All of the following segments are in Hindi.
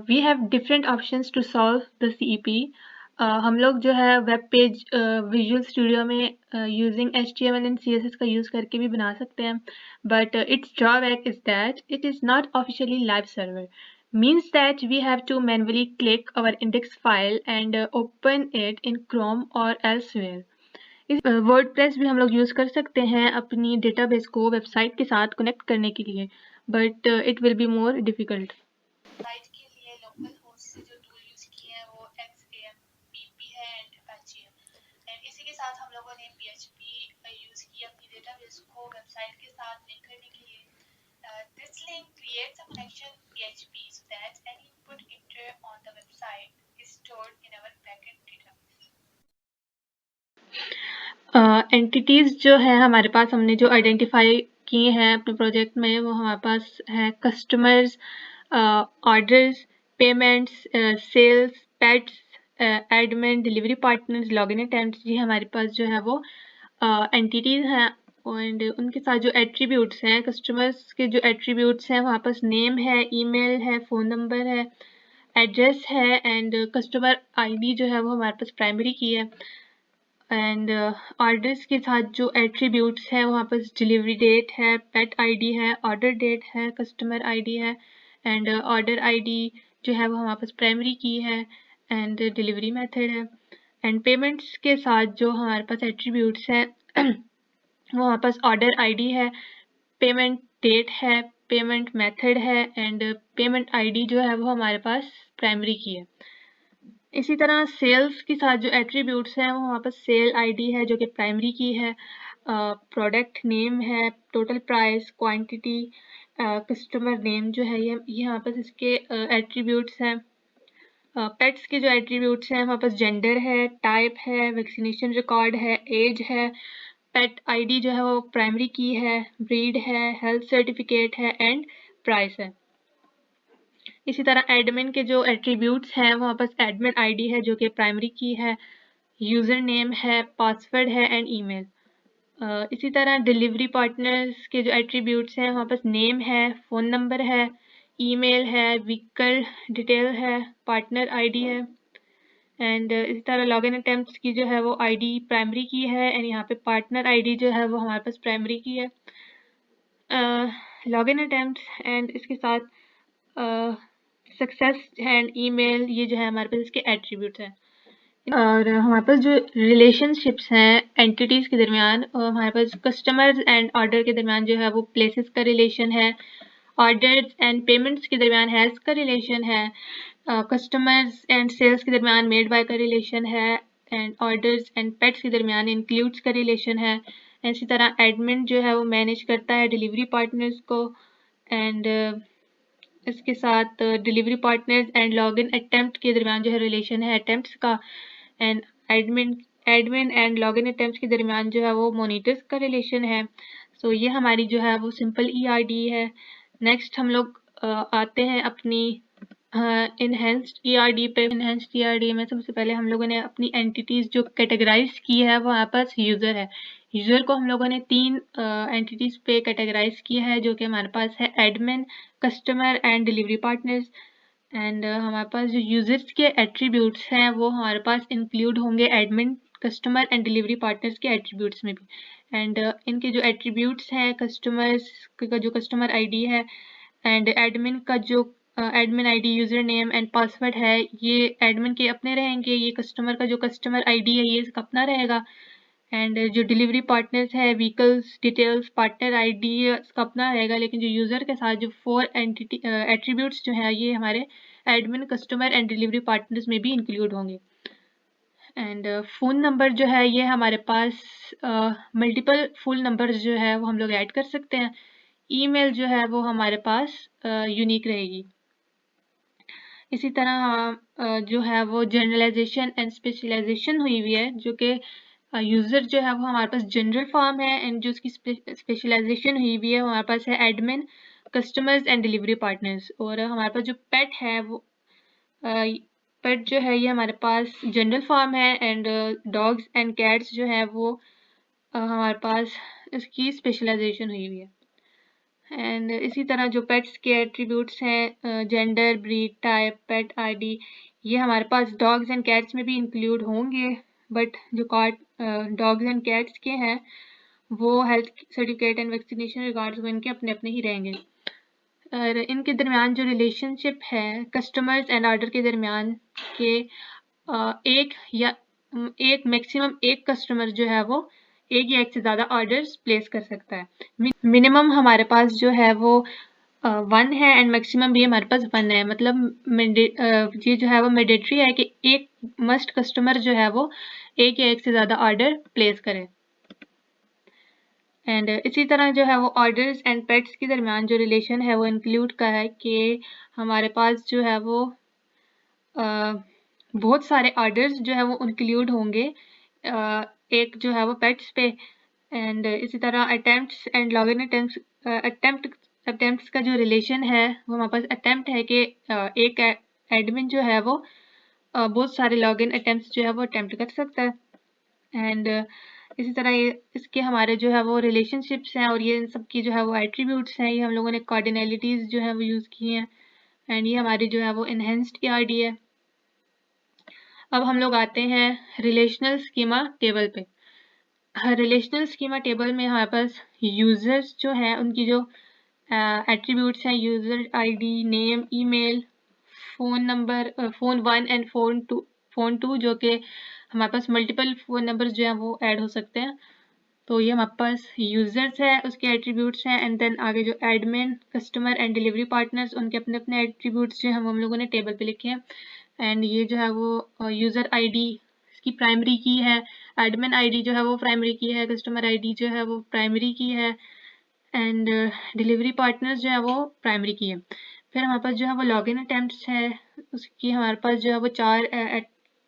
We have different options to solve the CEP. हम लोग जो है वेब पेज विजुअल स्टूडियो में यूजिंग HTML एंड CSS का यूज़ करके भी बना सकते हैं, but its drawback is that it is not officially live server. Means that we have to manually click our index file and open it in Chrome or elsewhere. इस वर्डप्रेस भी हम लोग यूज़ कर सकते हैं अपनी डेटाबेस को वेबसाइट के साथ कनेक्ट करने के लिए, but it will be more difficult. Site के लिए लोकल होस्ट से जो टूल यूज किए हैं वो XAMPP है एंड Apache है। एंड इसी के साथ हम लोगों ने PHP यूज किया अपनी डेटाबेस को वेबसाइट के साथ लिंक करने के लिए। This link creates a connection PHP so that any input enter on the website is stored in our backend database. Entities जो है हमारे पास हमने जो आइडेंटिफाई किए हैं अपने प्रोजेक्ट में वो हमारे पास है customers, orders, payments, sales, pets, admin, delivery partners, login attempts. ये हमारे पास जो है वो एंटिटीज़ हैं एंड उनके साथ जो एट्रीब्यूट्स हैं, कस्टमर्स के जो एट्रीब्यूट्स हैं वहाँ पास नेम है, ईमेल है, फ़ोन नंबर है, एड्रेस है एंड कस्टमर आईडी जो है वो हमारे पास प्राइमरी की है. एंड ऑर्डर्स के साथ जो एट्रीब्यूट्स हैं वहाँ पर डिलीवरी डेट है, पेट आईडी है, ऑर्डर डेट है, कस्टमर आईडी है एंड ऑर्डर आईडी जो है वो हमारे पास प्राइमरी की है एंड डिलीवरी मेथड है. एंड पेमेंट्स के साथ जो हमारे पास एट्रीब्यूट्स हैं वो हमारे पास ऑर्डर आईडी है, पेमेंट डेट है, पेमेंट मेथड है एंड पेमेंट आईडी जो है वो हमारे पास प्राइमरी की है. इसी तरह सेल्स के साथ जो एट्रीब्यूट्स हैं वो वहाँ पर सेल आईडी है जो कि प्राइमरी की है, प्रोडक्ट नेम है, total price, quantity, customer name जो है ये यहाँ पर इसके एट्रीब्यूट्स हैं. पेट्स के जो एट्रीब्यूट्स हैं वहाँ पर जेंडर है, टाइप है, वैक्सीनेशन रिकॉर्ड है, एज है, पेट आईडी जो है वो प्राइमरी की है, ब्रीड है, हेल्थ सर्टिफिकेट है एंड प्राइस है. इसी तरह एडमिन के जो एट्रीब्यूट्स हैं वहाँ पर एडमिन आईडी है जो कि प्राइमरी की है, यूज़र नेम है, पासवर्ड है एंड ईमेल. इसी तरह डिलीवरी पार्टनर्स के जो एट्रीब्यूट्स हैं वहाँ पर नेम है, फ़ोन नंबर है, ईमेल है, व्हीकल डिटेल है, पार्टनर आईडी है एंड इसी तरह लॉगिन अटेम्प्ट्स की जो है वो आईडी प्राइमरी की है एंड यहाँ पे पार्टनर आईडी जो है वो हमारे पास प्राइमरी की है. लॉगिन अटेम्प्ट्स एंड इसके साथ सक्सेस एंड ईमेल ये जो है हमारे पास इसके एट्रीब्यूट्स हैं. और हमारे पास जो रिलेशनशिप्स हैं एंटिटीज़ के दरमियान, हमारे पास कस्टमर्स एंड ऑर्डर के दरमियान जो है वो प्लेसेस का रिलेशन है, ऑर्डर्स एंड पेमेंट्स के दरमियान हैज़ का रिलेशन है, कस्टमर्स एंड सेल्स के दरमियान मेड बाय का रिलेशन है एंड ऑर्डर्स एंड पेट्स के दरमियान इंक्लूड्स का रिलेशन है. इसी तरह एडमिन जो है वो मैनेज करता है डिलीवरी पार्टनर्स को एंड इसके साथ delivery partners and login attempt के दरमियान जो है रिलेशन है अटेम्प्ट्स का and admin and login attempts के दरमियान जो है वो मॉनिटर्स का रिलेशन है. सो ये हमारी जो है वो सिंपल ERD है. नेक्स्ट हम लोग आते हैं अपनी इनहेंस्ड ERD पे. इनहेंस्ड ERD में सबसे पहले हम लोगों ने अपनी एंटिटीज़ जो कैटेगराइज की है वो हमारे पास यूज़र है. यूज़र को हम लोगों ने 3 एंटिटीज़ पे कैटेगराइज किया है जो कि हमारे पास है admin, customer and delivery partners. And हमारे पास जो यूज़र्स के एट्रीब्यूट्स हैं वो हमारे पास इंक्लूड होंगे admin, customer and delivery partners के एट्रीब्यूट्स में भी. एंड इनके जो एट्रीब्यूट्स हैं कस्टमर्स का जो कस्टमर आईडी है एंड एडमिन का जो admin ID, user name and password है ये एडमिन के अपने रहेंगे, ये कस्टमर का जो कस्टमर आईडी है ये इसका अपना रहेगा एंड जो डिलीवरी पार्टनर्स है व्हीकल्स डिटेल्स, पार्टनर आईडी इसका अपना रहेगा. लेकिन जो यूज़र के साथ जो 4 एट्रीब्यूट्स जो है ये हमारे admin, customer and delivery partners में भी इंक्लूड होंगे. एंड फ़ोन नंबर जो है ये हमारे पास मल्टीपल फुल नंबर्स जो है वो हम लोग ऐड कर सकते हैं. ईमेल जो है वो हमारे पास यूनिक रहेगी. इसी तरह जो है वो जनरलाइजेशन एंड स्पेशलाइजेशन हुई हुई है जो कि यूज़र जो है वो हमारे पास जनरल फॉर्म है एंड जो उसकी स्पेशलाइजेशन हुई हुई है वो हमारे पास है admin, customers and delivery partners. और हमारे पास जो पेट है वो पेट जो है ये हमारे पास जनरल फॉर्म है एंड डॉग्स एंड कैट्स जो है वो हमारे पास इसकी स्पेशलाइजेशन हुई हुई है. एंड इसी तरह जो पेट्स के एट्रीब्यूट्स हैं, जेंडर, ब्रीड, टाइप, पेट आईडी, ये हमारे पास डॉग्स एंड कैट्स में भी इंक्लूड होंगे, बट जो डॉग्स एंड कैट्स के हैं वो health certificate and vaccination records वो इनके अपने अपने ही रहेंगे। और इनके दरमियान जो रिलेशनशिप है कस्टमर्स एंड ऑर्डर के दरमियान के एक मैक्सिमम एक कस्टमर जो है वो एक या एक से ज़्यादा ऑर्डर्स प्लेस कर सकता है। मिनिमम हमारे पास जो है वो 1 है एंड मैक्सिमम भी हमारे पास 1 है। मतलब ये जो है वो मैंडेटरी है कि एक मस्ट कस्टमर जो है वो एक या एक से ज़्यादा ऑर्डर प्लेस करे। एंड इसी तरह जो है वो ऑर्डर्स एंड पेट्स के दरमियान जो रिलेशन है वो इंक्लूड का है कि हमारे पास जो है वो बहुत सारे ऑर्डर्स जो है वो इंक्लूड होंगे एक जो है वो पेट्स पे। एंड इसी तरह अटेम्प्ट्स एंड लॉगिन अटेम्प्ट्स का जो रिलेशन है वो हमारे पास अटेम्प्ट है कि एक एडमिन जो है वो बहुत सारे लॉगिन अटेम्प्ट्स जो है वो अटेम्प्ट कर सकता है। एंड इसी तरह ये इसके हमारे जो है वो रिलेशनशिप्स हैं और ये इन सब की जो है वो एट्रीब्यूट्स हैं, ये हम लोगों ने कार्डिनलिटीज़ जो है वो यूज़ की हैं। एंड ये हमारी जो है वो इन्हेंस्ड ERD है। अब हम लोग आते हैं रिलेशनल स्कीमा टेबल पे। रिलेशनल स्कीमा टेबल में हमारे पास यूज़र्स जो हैं उनकी जो एट्रीब्यूट्स हैं, user ID, name, email, phone number, phone 1 and phone 2 जो कि हमारे पास मल्टीपल फ़ोन नंबर्स जो हैं वो ऐड हो सकते हैं। तो ये हमारे पास यूज़र्स है, उसके एट्रीब्यूट्स हैं। एंड देन आगे जो admin, customer and delivery partners उनके अपने अपने एट्रीब्यूट्स जो हैं हम लोगों ने टेबल पे लिखे हैं। एंड ये जो है वो यूज़र ID इसकी प्राइमरी की है, एडमिन ID जो है वो प्राइमरी की है, कस्टमर ID जो है वो प्राइमरी की है, एंड डिलीवरी पार्टनर्स जो है वो प्राइमरी की है। फिर हमारे पास जो है वो लॉगिन अटेम्प्ट्स है, उसकी हमारे पास जो है वो 4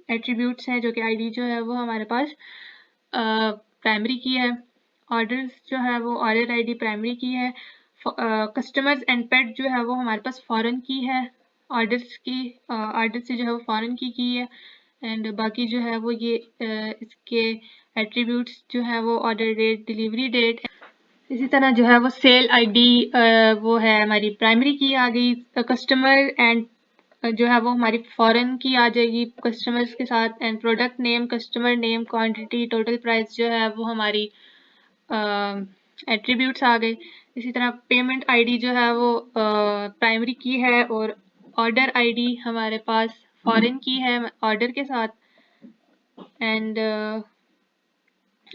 एट्रीब्यूट्स हैं जो कि ID जो है वो हमारे पास प्राइमरी की है। ऑर्डर्स जो है वो ऑर्डर ID प्राइमरी की है। कस्टमर्स एंड पेट जो है वो हमारे पास फॉरेन की है, ऑर्डर से जो है वो फॉरेन की है। एंड बाकी जो है वो ये इसके एट्रीब्यूट्स जो है वो ऑर्डर डेट, डिलीवरी डेट। इसी तरह जो है वो सेल ID वो है हमारी प्राइमरी की आ गई। कस्टमर एंड जो है वो हमारी फॉरेन की आ जाएगी कस्टमर्स के साथ। And product name, customer name, quantity, total price जो है वो हमारी एट्रीब्यूट्स आ गए। इसी तरह पेमेंट ID जो है वो प्राइमरी की है और ऑर्डर ID हमारे पास फॉरेन की है ऑर्डर के साथ। And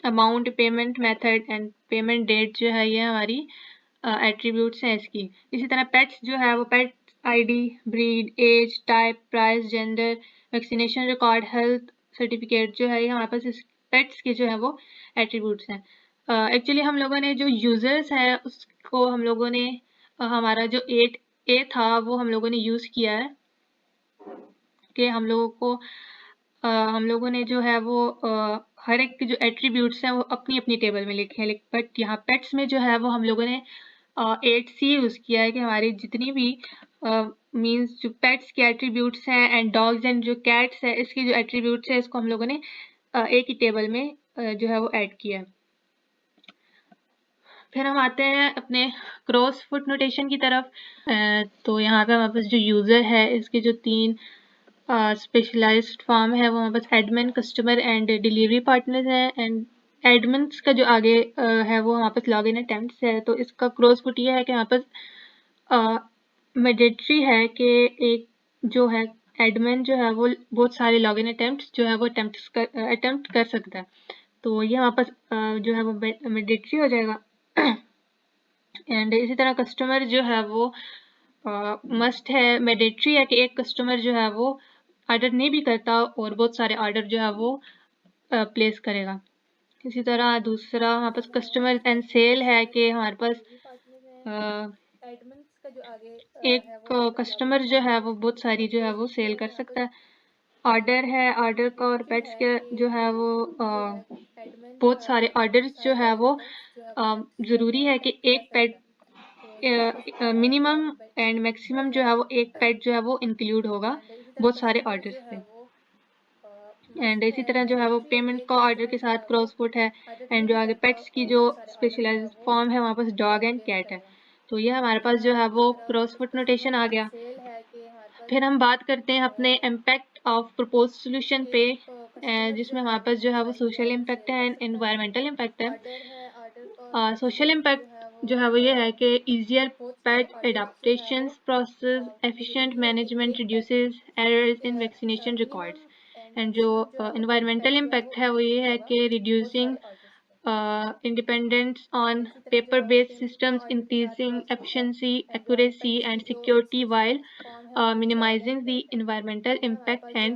amount, payment method and payment date जो है ये हमारी एट्रीब्यूट्स हैं इसकी। इसी तरह पेट्स जो है वो pet ID, breed, age, type, price, gender, vaccination record, health certificate जो है ये हमारे पास इस पेट्स के जो है वो एट्रीब्यूट्स हैं। एक्चुअली हम लोगों ने जो यूज़र्स हैं उसको हम लोगों ने हमारा जो 8A था वो हम लोगों ने यूज़ किया है कि हम लोगों ने जो है वो हर एक के जो एट्रीब्यूट्स हैं वो अपनी अपनी टेबल में लिखे हैं। बट यहाँ पेट्स में जो है वो हम लोगों ने 8C यूज़ किया है कि हमारी जितनी भी मींस जो पेट्स के एट्रीब्यूट्स हैं एंड डॉग्स एंड जो कैट्स है इसके जो एट्रीब्यूट्स है इसको हम लोगों ने एक ही टेबल में जो है वो ऐड किया है। फिर हम आते हैं अपने क्रॉस फुट नोटेशन की तरफ। तो यहाँ पे हमारे पास जो यूज़र है इसके जो 3 स्पेशलाइज्ड फॉर्म है वो हमारे पास admin, customer and delivery partners है। एंड एडमिन्स का जो आगे है वो हमारे पास लॉगिन अटेम्प्ट्स है। तो इसका क्रॉस फुट ये है कि हमारे पास मैंडेटरी है कि एक जो है एडमिन जो है वो बहुत सारे लॉगिन अटेम्प्ट्स जो है वो अटेम्प्ट कर सकता है। तो ये हमारे पास जो है वो मैंडेटरी हो जाएगा। एंड इसी तरह कस्टमर जो है वो मस्ट है, मैंडेटरी है कि एक कस्टमर जो है वो ऑर्डर नहीं भी करता और बहुत सारे ऑर्डर जो है वो प्लेस करेगा। इसी तरह दूसरा हमारे पास कस्टमर एंड सेल है कि हमारे पास एक कस्टमर जो है वो बहुत सारी जो है वो सेल कर सकता है। ऑर्डर है, ऑर्डर का और पेट्स के जो है वो बहुत सारे ऑर्डर्स जो है वो ज़रूरी है कि एक पेट मिनिमम एंड मैक्सिमम जो है वो एक पेट जो है वो इंक्लूड होगा बहुत सारे ऑर्डर्स पे। एंड इसी तरह जो है वो पेमेंट का ऑर्डर के साथ क्रॉस फुट है। एंड जो आगे पेट्स की जो स्पेशलाइज्ड फॉर्म है वहाँ पास डॉग एंड कैट है। तो ये हमारे पास जो है वो क्रॉस फुट नोटेशन आ गया। फिर हम बात करते हैं अपने इम्पैक्ट ऑफ प्रपोज सोल्यूशन पे, जिसमें हमारे पास जो है वो सोशल इम्पैक्ट है एंड एनवायरमेंटल इम्पैक्ट है। सोशल इम्पैक्ट जो है वो ये है कि easier pet adaptation process, efficient management, reduces errors in vaccination records. And जो एनवायरमेंटल इम्पैक्ट है वो ये है कि reducing independence on paper-based systems, increasing efficiency, accuracy, and security while minimizing the environmental impact and